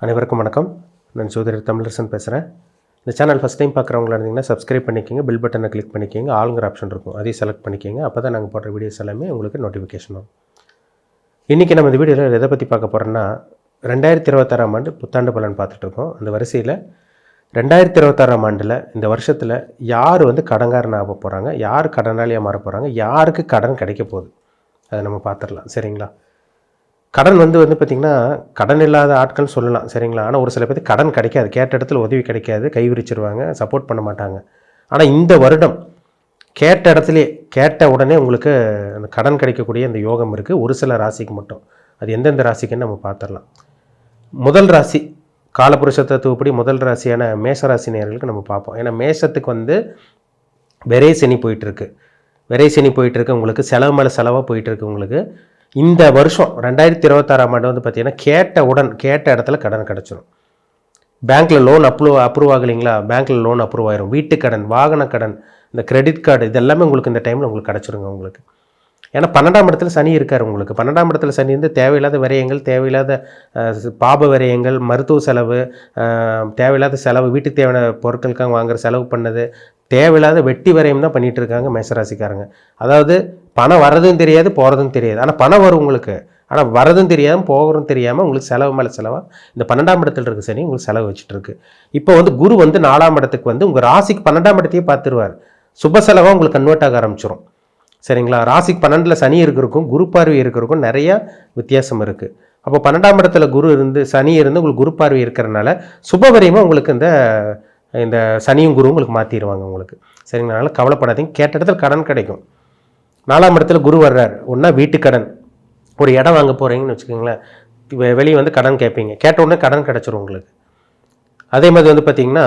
அனைவருக்கும் வணக்கம். நான் ஜோதிடர் தமிழரசன் பேசுகிறேன். இந்த சேனல் ஃபஸ்ட் டைம் பார்க்குறவங்களா இருந்தீங்கன்னா சப்ஸ்கிரைப் பண்ணிக்கோங்க, பெல் பட்டனை கிளிக் பண்ணிக்கோங்க, ஆளுங்கிற ஆப்ஷன் இருக்கும், அதையும் செலக்ட் பண்ணிக்கோங்க. அப்போ தான் நாங்கள் போடுற வீடியோஸ் எல்லாமே உங்களுக்கு நோட்டிஃபிகேஷன் வரும். இன்றைக்கி நம்ம இந்த வீடியோவில் எதை பற்றி பார்க்க போகிறோன்னா, 2026ஆம் ஆண்டு புத்தாண்டு பலன் பார்த்துட்ருக்கோம். அந்த வரிசையில் 2026ஆம் ஆண்டில் இந்த வருஷத்தில் யார் கடன்காரன் ஆக போகிறாங்க, யார் கடனாளியாக மாற போகிறாங்க, யாருக்கு கடன் கிடைக்க போகுது, அதை நம்ம பார்த்துடலாம். சரிங்களா? கடன் பார்த்திங்கன்னா கடன் இல்லாத ஆட்கள் சொல்லலாம். சரிங்களா? ஆனால் ஒரு சில பேருக்கு கடன் கிடைக்காது, கேட்ட இடத்துல உதவி கிடைக்காது, கை விரிச்சிருவாங்க, சப்போர்ட் பண்ண மாட்டாங்க. ஆனால் இந்த வருடம் கேட்ட இடத்துலையே கேட்ட உடனே உங்களுக்கு அந்த கடன் கிடைக்கக்கூடிய அந்த யோகம் இருக்குது. ஒரு சில ராசிக்கு மட்டும். அது எந்தெந்த ராசிக்குன்னு நம்ம பார்த்துடலாம். முதல் ராசி காலபுருஷ தத்துவப்படி முதல் ராசியான மேஷராசி நேயர்களுக்கு நம்ம பார்ப்போம். ஏன்னா மேஷத்துக்கு விரை சனி போயிட்டுருக்கு. விரை சனி போயிட்டுருக்கு. உங்களுக்கு செலவு மேலே செலவாக போயிட்டுருக்கு. உங்களுக்கு இந்த வருஷம் 2026ஆம் ஆண்டு பார்த்திங்கன்னா கேட்ட இடத்துல கடன் கிடச்சிடும். பேங்க்கில் லோன் அப்ரூவ் ஆகலைங்களா? பேங்க்கில் லோன் அப்ரூவ் ஆயிரும். வீட்டு கடன், வாகன கடன், இந்த கிரெடிட் கார்டு, இது எல்லாமே உங்களுக்கு இந்த டைமில் உங்களுக்கு கிடச்சிருங்க. உங்களுக்கு ஏன்னா 12ஆம் இடத்துல சனி இருக்கார். உங்களுக்கு 12ஆம் இடத்துல சனி தேவையில்லாத விரயங்கள், தேவையில்லாத பாப விரயங்கள், மருத்துவ செலவு, தேவையில்லாத செலவு, வீட்டுக்கு தேவையான பொருட்களுக்காக வாங்குகிற செலவு பண்ணது, தேவையில்லாத வெட்டி விரயம் தான் பண்ணிகிட்டு இருக்காங்க மேஷராசிக்காரங்க. அதாவது பணம் வரதும் தெரியாது, போகிறதும் தெரியாது. ஆனால் பணம் வரும் உங்களுக்கு, ஆனால் வரதும் தெரியாமல் போகிறதும் தெரியாமல் உங்களுக்கு செலவு மேலே செலவாக இந்த 12ஆம் இடத்துல இருக்க சனி உங்களுக்கு செலவு வச்சுட்டு இருக்கு. இப்போ குரு 4ஆம் இடத்துக்கு உங்கள் ராசிக்கு 12ஆம் இடத்தையே பார்த்துருவார். சுப செலவாக உங்களுக்கு கன்வெர்ட் ஆக ஆரம்பிச்சிடும். சரிங்களா? ராசிக்கு 12ல் சனி இருக்கிறக்கும் குரு பார்வை இருக்கிறக்கும் நிறையா வித்தியாசம் இருக்குது. அப்போ 12ஆம் இடத்துல சனி இருந்து உங்களுக்கு குரு பார்வை இருக்கிறனால சுபவரியமாக உங்களுக்கு இந்த சனியும் குரு உங்களுக்கு மாற்றிடுவாங்க உங்களுக்கு. சரிங்களா? அதனால் கவலைப்படாதீங்க. கேட்ட இடத்துல கடன் கிடைக்கும். 4ஆம் இடத்துல குரு வர்றார். ஒன்றா வீட்டு கடன், ஒரு இடம் வாங்க போகிறீங்கன்னு வச்சுக்கோங்களேன், வெளியே கடன் கேட்பீங்க, கேட்ட உடனே கடன் கிடச்சிரும் உங்களுக்கு. அதே மாதிரி பார்த்திங்கன்னா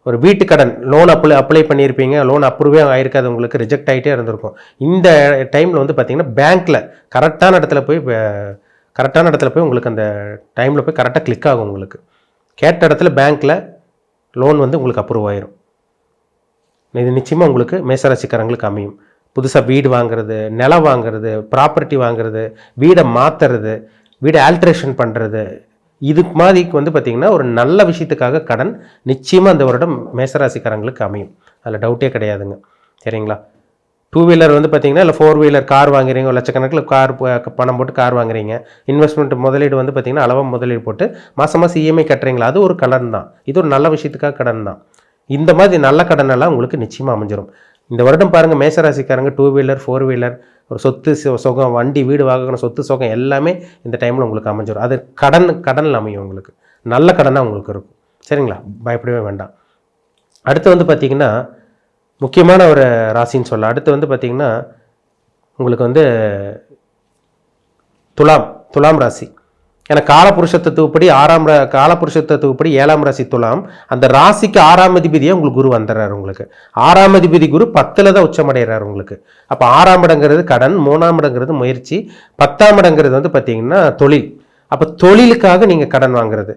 ஒரு வீட்டு கடன் லோன் அப்ளை பண்ணியிருப்பீங்க, லோன் அப்ரூவே ஆகிருக்காது, உங்களுக்கு ரிஜெக்ட் ஆகிட்டே இருந்திருக்கும். இந்த டைமில் பார்த்திங்கன்னா பேங்க்கில் கரெக்டான இடத்துல போய் உங்களுக்கு அந்த டைமில் போய் கரெக்டாக கிளிக் ஆகும். உங்களுக்கு கேட்ட இடத்துல பேங்க்கில் லோன் உங்களுக்கு அப்ரூவ் ஆயிரும். இது நிச்சயமாக உங்களுக்கு மேஷராசிக்காரங்களுக்கு அமையும். புதுசாக வீடு வாங்குறது, நிலம் வாங்குறது, ப்ராப்பர்ட்டி வாங்குறது, வீடை மாற்றுறது, வீடை ஆல்ட்ரேஷன் பண்ணுறது, இதுக்கு மாதிரி பார்த்திங்கன்னா ஒரு நல்ல விஷயத்துக்காக கடன் நிச்சயமாக அந்த வருடம் மேஷராசிக்காரங்களுக்கு அமையும். அதில் டவுட்டே கிடையாதுங்க. சரிங்களா? 2 வீலர் பார்த்திங்கன்னா இல்லை 4 வீலர் கார் வாங்குறீங்க, ஒரு லட்சக்கணக்கில் கார் பணம் போட்டு கார் வாங்குறீங்க, இன்வெஸ்ட்மெண்ட் முதலீடு பார்த்திங்கன்னா அளவாக முதலீடு போட்டு மாதம் மாதம் இஎம்ஐ கட்டுறீங்களா, அது ஒரு கடன் தான். இது ஒரு நல்ல விஷயத்துக்காக கடன் தான். இந்த மாதிரி நல்ல கடனெல்லாம் உங்களுக்கு நிச்சயமாக அமைஞ்சிடும். இந்த வருடம் பாருங்கள், மேஷராசிக்காரங்க 2 வீலர் 4 வீலர், ஒரு சொத்து சுகம், வண்டி வீடு வாங்கணும், சொத்து சுகம் எல்லாமே இந்த டைமில் உங்களுக்கு அமைஞ்சிடும். அது கடனில் அமையும். உங்களுக்கு நல்ல கடனாக உங்களுக்கு இருக்கும். சரிங்களா? பயப்படவே வேண்டாம். அடுத்து பார்த்திங்கன்னா முக்கியமான ஒரு ராசின்னு சொல்லலாம். அடுத்து பார்த்திங்கன்னா உங்களுக்கு துலாம் ராசி. ஏன்னா காலபுருஷத்துவப்படி காலபுருஷத்துவப்படி 7ஆம் ராசி துலாம். அந்த ராசிக்கு 6ஆம் அதிபதியாக உங்களுக்கு குரு வந்துடுறாரு. உங்களுக்கு 6ஆம் அதிபதி குரு 10ல் தான் உச்சமடைகிறார் உங்களுக்கு. அப்போ 6ஆம் இடங்கிறது கடன், 3ஆம் இடங்கிறது முயற்சி, 10ஆம் இடங்கிறது பார்த்திங்கன்னா தொழில். அப்போ தொழிலுக்காக நீங்கள் கடன் வாங்குறது.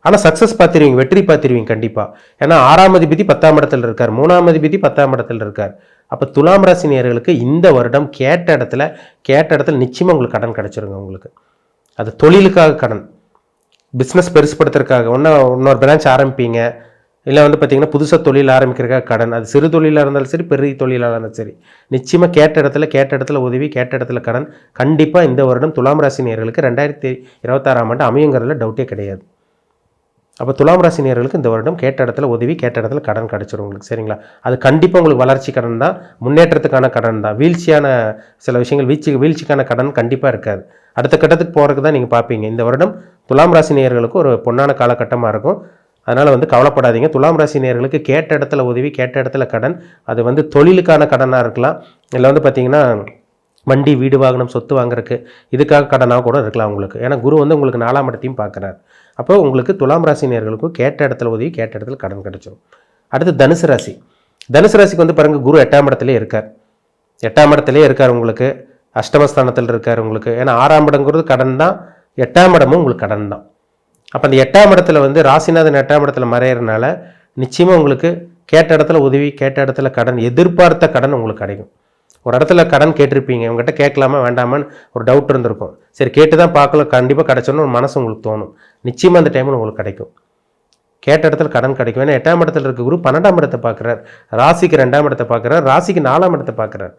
ஆனால் சக்ஸஸ் பார்த்துருவீங்க, வெற்றி பார்த்துருவீங்க கண்டிப்பாக. ஏன்னா 6ஆம் அதிபதி 10ஆம் இடத்துல இருக்கார், 3ஆம் அதிபதி 10ஆம் இடத்துல இருக்கார். அப்போ துலாம் ராசி நேயர்களுக்கு இந்த வருடம் கேட்ட இடத்துல நிச்சயமாக உங்களுக்கு கடன் கிடச்சிருங்க. உங்களுக்கு அது தொழிலுக்காக கடன், பிஸ்னஸ் பெருசுப்படுத்துறதுக்காக, இன்னொரு பிரான்ச் ஆரம்பிப்பீங்க, இல்லை பார்த்திங்கன்னா புதுசாக தொழில் ஆரம்பிக்கிறதுக்காக கடன். அது சிறு தொழிலாக இருந்தாலும் சரி, பெரிய தொழிலாக இருந்தாலும் சரி, நிச்சயமாக கேட்ட இடத்துல உதவி, கேட்ட இடத்துல கடன் கண்டிப்பாக இந்த வருடம் துலாம் ராசி நேயர்களுக்கு 2026ஆம் ஆண்டு அமையுங்கிறதுல டவுட்டே கிடையாது. அப்போ துலாம் ராசி நேயர்களுக்கு இந்த வருடம் கேட்ட இடத்துல உதவி, கேட்ட இடத்துல கடன் கிடச்சிரும் உங்களுக்கு. சரிங்களா? அது கண்டிப்பாக உங்களுக்கு வளர்ச்சி கடன் தான், முன்னேற்றத்துக்கான கடன் தான். வீழ்ச்சியான சில விஷயங்கள் வீழ்ச்சிக்கான கடன் கண்டிப்பாக இருக்காது. அடுத்த கட்டத்துக்கு போகிறதுக்கு தான் நீங்கள் பார்ப்பீங்க. இந்த வருடம் துலாம் ராசி நேயர்களுக்கு ஒரு பொன்னான காலகட்டமாக இருக்கும். அதனால் கவலைப்படாதீங்க. துலாம் ராசி நேயர்களுக்கு கேட்ட இடத்துல உதவி, கேட்ட இடத்துல கடன், அது தொழிலுக்கான கடனாக இருக்கலாம், இல்லை பார்த்திங்கன்னா வண்டி வீடு வாகனம் சொத்து வாங்குறதுக்கு இதுக்காக கடனாக கூட இருக்கலாம் உங்களுக்கு. ஏன்னா குரு உங்களுக்கு 4ஆம் இடத்தையும் பார்க்குறாரு. அப்போ உங்களுக்கு துலாம் ராசி நேயர்களுக்கும் கேட்ட இடத்துல உதவி, கேட்ட இடத்துல கடன் கிடச்சிடும். அடுத்து தனுசு ராசி. தனுசு ராசிக்கு பாருங்கள், குரு 8ஆம் இடத்துலேயே இருக்கார். 8ஆம் இடத்துலேயே இருக்கார். உங்களுக்கு அஷ்டமஸ்தானத்தில் இருக்கார் உங்களுக்கு. ஏன்னா 6ஆம் இடங்கிறது கடன் தான், 8ஆம் இடமும் உங்களுக்கு கடன் தான். அப்போ அந்த 8ஆம் இடத்துல ராசிநாதன் 8ஆம் இடத்துல மறையிறதுனால நிச்சயமாக உங்களுக்கு கேட்ட இடத்துல உதவி, கேட்ட இடத்துல கடன், எதிர்பார்த்த கடன் உங்களுக்கு கிடைக்கும். ஒரு இடத்துல கடன் கேட்டிருப்பீங்க, உங்கள்கிட்ட கேட்கலாமா வேண்டாமான்னு ஒரு டவுட் இருந்திருக்கும். சரி கேட்டு தான் பார்க்கல, கண்டிப்பாக கிடைச்சோன்னு ஒரு மனசு உங்களுக்கு தோணும். நிச்சயமாக அந்த டைமில் உங்களுக்கு கிடைக்கும். கேட்ட இடத்துல கடன் கிடைக்கும். ஏன்னா 8ஆம் இடத்துல இருக்க குரு 12ஆம் இடத்தை பார்க்குறார், ராசிக்கு 2ஆம் இடத்தை பார்க்குறார், ராசிக்கு 4ஆம் இடத்தை பார்க்குறார்.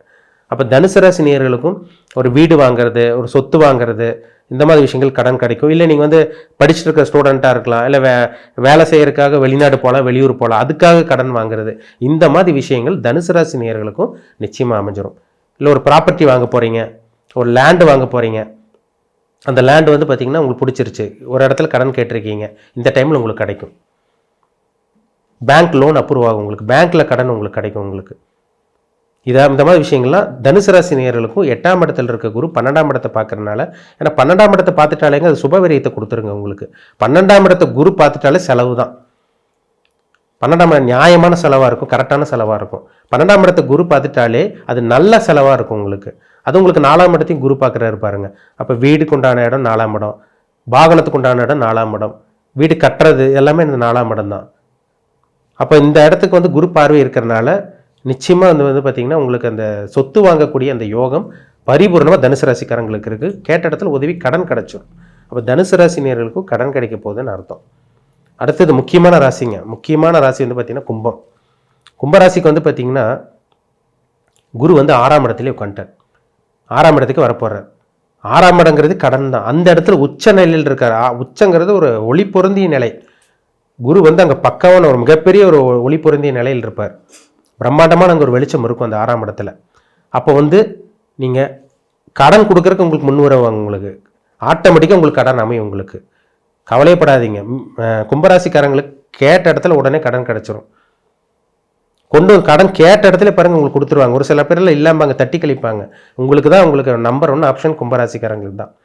அப்போ தனுசு ராசி நேயர்களுக்கும் ஒரு வீடு வாங்குறது, ஒரு சொத்து வாங்குறது, இந்த மாதிரி விஷயங்கள் கடன் கிடைக்கும். இல்லை நீங்கள் வந்து படிச்சுட்டு இருக்க ஸ்டூடெண்ட்டாக இருக்கலாம், இல்லை வேலை செய்யறதுக்காக வெளிநாடு போகலாம், வெளியூர் போகலாம், அதுக்காக கடன் வாங்குறது, இந்த மாதிரி விஷயங்கள் தனுசு ராசி நேயர்களுக்கும் நிச்சயமாக அமைஞ்சிடும். இல்லை ஒரு ப்ராப்பர்ட்டி வாங்க போகிறீங்க, ஒரு லேண்டு வாங்க போகிறீங்க, அந்த லேண்டு வந்து பார்த்திங்கன்னா உங்களுக்கு பிடிச்சிருச்சு, ஒரு இடத்துல கடன் கேட்டிருக்கீங்க, இந்த டைமில் உங்களுக்கு கிடைக்கும். பேங்க் லோன் அப்ரூவ் ஆகும் உங்களுக்கு, பேங்க்கில் கடன் உங்களுக்கு கிடைக்கும் உங்களுக்கு. இந்த மாதிரி விஷயங்கள்லாம் தனுசு ராசி நேயர்களுக்கும் 8ஆம் இடத்துல இருக்க குரு 12ஆம் இடத்தை பார்க்கறதுனால, ஏன்னா 12ஆம் இடத்தை பார்த்துட்டாலேங்க அது சுபவிரயத்தை கொடுத்துருங்க உங்களுக்கு. 12ஆம் இடத்தை குரு பார்த்துட்டாலே செலவு தான். 12ஆம் இடம் நியாயமான செலவாக இருக்கும், கரெக்டான செலவாக இருக்கும். 12ஆம் இடத்தை குரு பார்த்துட்டாலே அது நல்ல செலவாக இருக்கும் உங்களுக்கு. அது உங்களுக்கு 4ஆம் இடத்தையும் குரு பார்க்குறாரு பாருங்க. அப்போ வீடுக்கு உண்டான இடம் 4ஆம் இடம், வாகனத்துக்கு உண்டான இடம் 4ஆம் இடம், வீடு கட்டுறது எல்லாமே இந்த 4ஆம் இடம் தான். அப்போ இந்த இடத்துக்கு வந்து குரு பார்வை இருக்கிறனால நிச்சயமாக வந்து பார்த்திங்கன்னா உங்களுக்கு அந்த சொத்து வாங்கக்கூடிய அந்த யோகம் பரிபூர்ணமாக தனுசு ராசிக்காரங்களுக்கு இருக்குது. கேட்ட இடத்துல உதவி கடன் கிடச்சிடும். அப்போ தனுசு ராசி நேயர்களுக்கும் கடன் கிடைக்க போகுதுன்னு அர்த்தம். அடுத்தது முக்கியமான ராசிங்க. முக்கியமான ராசி வந்து பார்த்திங்கன்னா கும்பம். கும்பராசிக்கு வந்து பார்த்திங்கன்னா குரு வந்து 6ஆம் இடத்துலேயே உட்காந்துட்டார். 6ஆம் இடத்துக்கு வரப்போகிறார். 6ஆம் இடங்கிறது கடன் தான். அந்த இடத்துல உச்ச நிலையில் இருக்கார். உச்சங்கிறது ஒரு ஒளி பொருந்திய நிலை. குரு வந்து அங்கே பக்காவான ஒரு மிகப்பெரிய ஒரு ஒளி பொருந்திய நிலையில் இருப்பார். பிரம்மாண்டமான அங்கே ஒரு வெளிச்சம் இருக்கும் அந்த 6ஆம் இடத்துல. அப்போ வந்து நீங்கள் கடன் கொடுக்குறதுக்கு உங்களுக்கு முன் வருவாங்க. உங்களுக்கு ஆட்டோமேட்டிக்காக உங்களுக்கு கடன் அமையும். உங்களுக்கு கவலைப்படாதீங்க. கும்பராசிக்காரங்களுக்கு கேட்ட இடத்துல உடனே கடன் கிடச்சிரும். கடன் கேட்ட இடத்துல பாருங்க உங்களுக்கு கொடுத்துருவாங்க. ஒரு சில பேரில் இல்லாமல் அங்கே தட்டி கழிப்பாங்க. உங்களுக்கு தான் உங்களுக்கு நம்பர் 1 ஆப்ஷன் கும்பராசிக்காரங்களுக்கு தான்.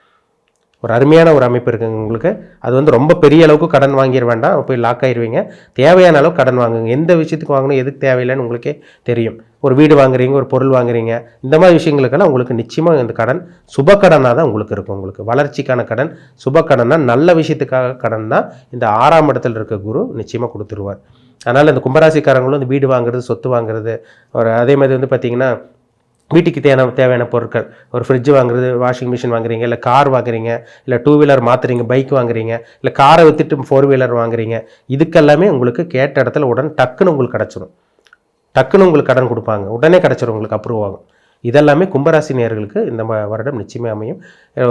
ஒரு அருமையான ஒரு அமைப்பு இருக்குங்க உங்களுக்கு. அது வந்து ரொம்ப பெரிய அளவுக்கு கடன் வாங்கிட வேண்டாம், போய் லாக் ஆயிடுவீங்க. தேவையான அளவுக்கு கடன் வாங்குங்க. எந்த விஷயத்துக்கு வாங்கணும், எதுக்கு தேவையில்லைன்னு உங்களுக்கே தெரியும். ஒரு வீடு வாங்குறீங்க, ஒரு பொருள் வாங்குறீங்க, இந்த மாதிரி விஷயங்களுக்கெல்லாம் உங்களுக்கு நிச்சயமாக இந்த கடன் சுப கடனாக தான் உங்களுக்கு இருக்கும். உங்களுக்கு வளர்ச்சிக்கான கடன், சுப கடனா, நல்ல விஷயத்துக்காக கடன் தான் இந்த 6ஆம் இடத்துல இருக்க குரு நிச்சயமாக கொடுத்துருவார். அதனால் இந்த கும்பராசிக்காரங்களும் இந்த வீடு வாங்குறது, சொத்து வாங்குறது, ஒரு அதே மாதிரி வந்து பார்த்திங்கன்னா வீட்டுக்கு தேவையான பொருட்கள், ஒரு ஃப்ரிட்ஜ் வாங்குறது, வாஷிங் மிஷின் வாங்குறீங்க, இல்லை கார் வாங்குறீங்க, இல்லை 2 வீலர் மாற்றுறீங்க, பைக் வாங்குறீங்க, இல்லை காரை விற்றுட்டு 4 வீலர் வாங்குறீங்க, இதுக்கெல்லாமே உங்களுக்கு கேட்ட இடத்துல டக்குன்னு உங்களுக்கு கிடச்சிடும். டக்குன்னு உங்களுக்கு கடன் கொடுப்பாங்க, உடனே கிடச்சிடும், உங்களுக்கு அப்ரூவ் ஆகும். இதெல்லாமே கும்பராசி நேயர்களுக்கு இந்த வருடம் நிச்சயமே அமையும்.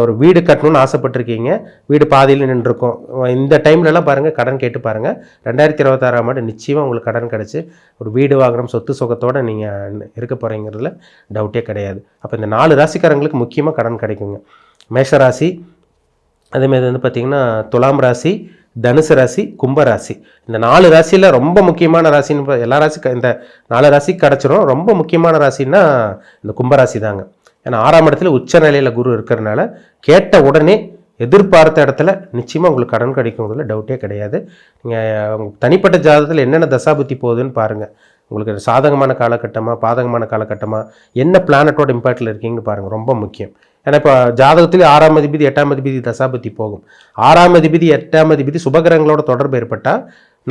ஒரு வீடு கட்டணும்னு ஆசைப்பட்டிருக்கீங்க, வீடு பாதியில் நின்றுருக்கும், இந்த டைம்லலாம் பாருங்கள் கடன் கேட்டு பாருங்கள். 2026ஆம் ஆண்டு நிச்சயமாக உங்களுக்கு கடன் கிடச்சி ஒரு வீடு வாங்கணும், சொத்து சுகத்தோடு நீங்கள் இருக்க போகிறீங்கிறதுல டவுட்டே கிடையாது. அப்போ இந்த 4 ராசிக்காரங்களுக்கு முக்கியமாக கடன் கிடைக்குங்க. மேஷராசி, அதேமாதிரி வந்து பார்த்திங்கன்னா துலாம் ராசி, தனுசு ராசி, கும்பராசி, இந்த 4 ராசியில் ரொம்ப முக்கியமான ராசின்னு எல்லா ராசிக்கும் இந்த 4 ராசிக்கு கிடச்சிரும். ரொம்ப முக்கியமான ராசின்னா இந்த கும்பராசி தாங்க. ஏன்னா 6ஆம் இடத்துல உச்ச நிலையில் குரு இருக்கிறதுனால கேட்ட உடனே எதிர்பார்த்த இடத்துல நிச்சயமாக உங்களுக்கு கடன் கிடைக்குங்கிறதுல டவுட்டே கிடையாது. நீங்கள் தனிப்பட்ட ஜாதகத்தில் என்னென்ன தசாபுத்தி போகுதுன்னு பாருங்கள். உங்களுக்கு சாதகமான காலகட்டமாக, பாதகமான காலகட்டமாக, என்ன பிளானட்டோட இம்பாக்டில் இருக்கீங்கன்னு பாருங்கள். ரொம்ப முக்கியம். ஏன்னா இப்போ ஜாதகத்திலே 6ஆம் அதிபதி 8ஆம் அதிபதி தசாபத்தி போகும். 6ஆம் அதிபதி 8ஆம் அதிபதி சுபகிரகங்களோட தொடர்பு ஏற்பட்டால்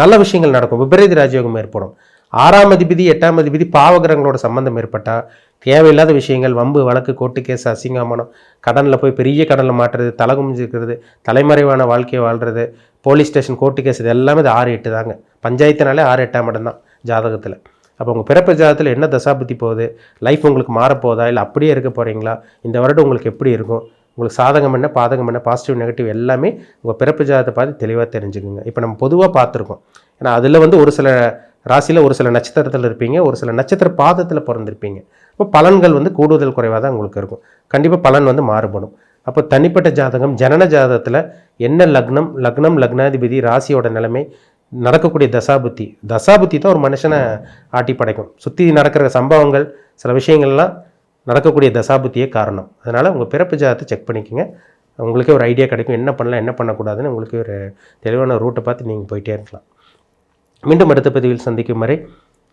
நல்ல விஷயங்கள் நடக்கும், விபரீத ராஜயோகம் ஏற்படும். 6ஆம் அதிபதி 8ஆம் அதிபதி பாவகிரகங்களோட சம்பந்தம் ஏற்பட்டால் தேவையில்லாத விஷயங்கள், வம்பு வழக்கு, கோர்ட்டு கேஸ், அசிங்கமானம், கடனில் போய் பெரிய கடனில் மாட்டுறது, தலை குமிஞ்சிருக்கிறது, தலைமறைவான வாழ்க்கையை வாழ்கிறது, போலீஸ் ஸ்டேஷன், கோர்ட்டு கேஸ், இது எல்லாமே இது 6, 8 தாங்க. பஞ்சாயத்துனாலே 6, 8ஆம் இடம் தான் ஜாதகத்தில். அப்போ உங்கள் பிறப்பு ஜாதகத்தில் என்ன தசாபுத்தி போகுது, லைஃப் உங்களுக்கு மாறப்போதா, இல்லை அப்படியே இருக்க போகிறீங்களா, இந்த வருடம் உங்களுக்கு எப்படி இருக்கும், உங்களுக்கு சாதகம் என்ன, பாதகம் என்ன, பாசிட்டிவ் நெகட்டிவ் எல்லாமே உங்கள் பிறப்பு ஜாதகத்தை பார்த்து தெளிவாக தெரிஞ்சுக்குங்க. இப்போ நம்ம பொதுவாக பார்த்துருக்கோம். ஏன்னா அதில் வந்து ஒரு சில ராசியில் ஒரு சில நட்சத்திரத்தில் இருப்பீங்க, ஒரு சில நட்சத்திர பாதத்தில் பிறந்திருப்பீங்க. அப்போ பலன்கள் வந்து கூடுதல் குறைவாக தான் உங்களுக்கு இருக்கும். கண்டிப்பாக பலன் வந்து மாறுபடும். அப்போ தனிப்பட்ட ஜாதகம், ஜனன ஜாதகத்தில் என்ன லக்னம், லக்னாதிபதி, ராசியோட நிலைமை, நடக்கக்கூடிய தசாபுத்தி தான் ஒரு மனுஷனை ஆட்டி படைக்கும். சுற்றி நடக்கிற சம்பவங்கள், சில விஷயங்கள்லாம் நடக்கக்கூடிய தசாபுத்தியே காரணம். அதனால் உங்கள் பிறப்பு ஜாதகத்தை செக் பண்ணிக்கோங்க. உங்களுக்கே ஒரு ஐடியா கிடைக்கும், என்ன பண்ணலாம் என்ன பண்ணக்கூடாதுன்னு உங்களுக்கு ஒரு தெளிவான ரூட்டை பார்த்து நீங்கள் போயிட்டே இருக்கலாம். மீண்டும் அடுத்த பதிவில் சந்திக்கும் வரை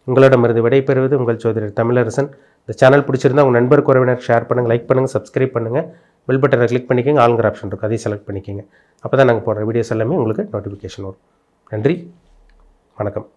உங்களிடமிருந்து விடைபெறுவது உங்கள் ஜோதிடர் தமிழரசன். இந்த சேனல் பிடிச்சிருந்தா உங்கள் நண்பர் உறவினர் ஷேர் பண்ணுங்கள், லைக் பண்ணுங்கள், சப்ஸ்கிரைப் பண்ணுங்கள், பெல் பட்டனை கிளிக் பண்ணிக்கோங்க, ஆளுங்கிற ஆப்ஷன் இருக்கும், அதையும் செலக்ட் பண்ணிக்கோங்க. அப்போ தான் நாங்கள் போடுற வீடியோஸ் எல்லாமே உங்களுக்கு நோட்டிஃபிகேஷன் வரும். நன்றி, வணக்கம்.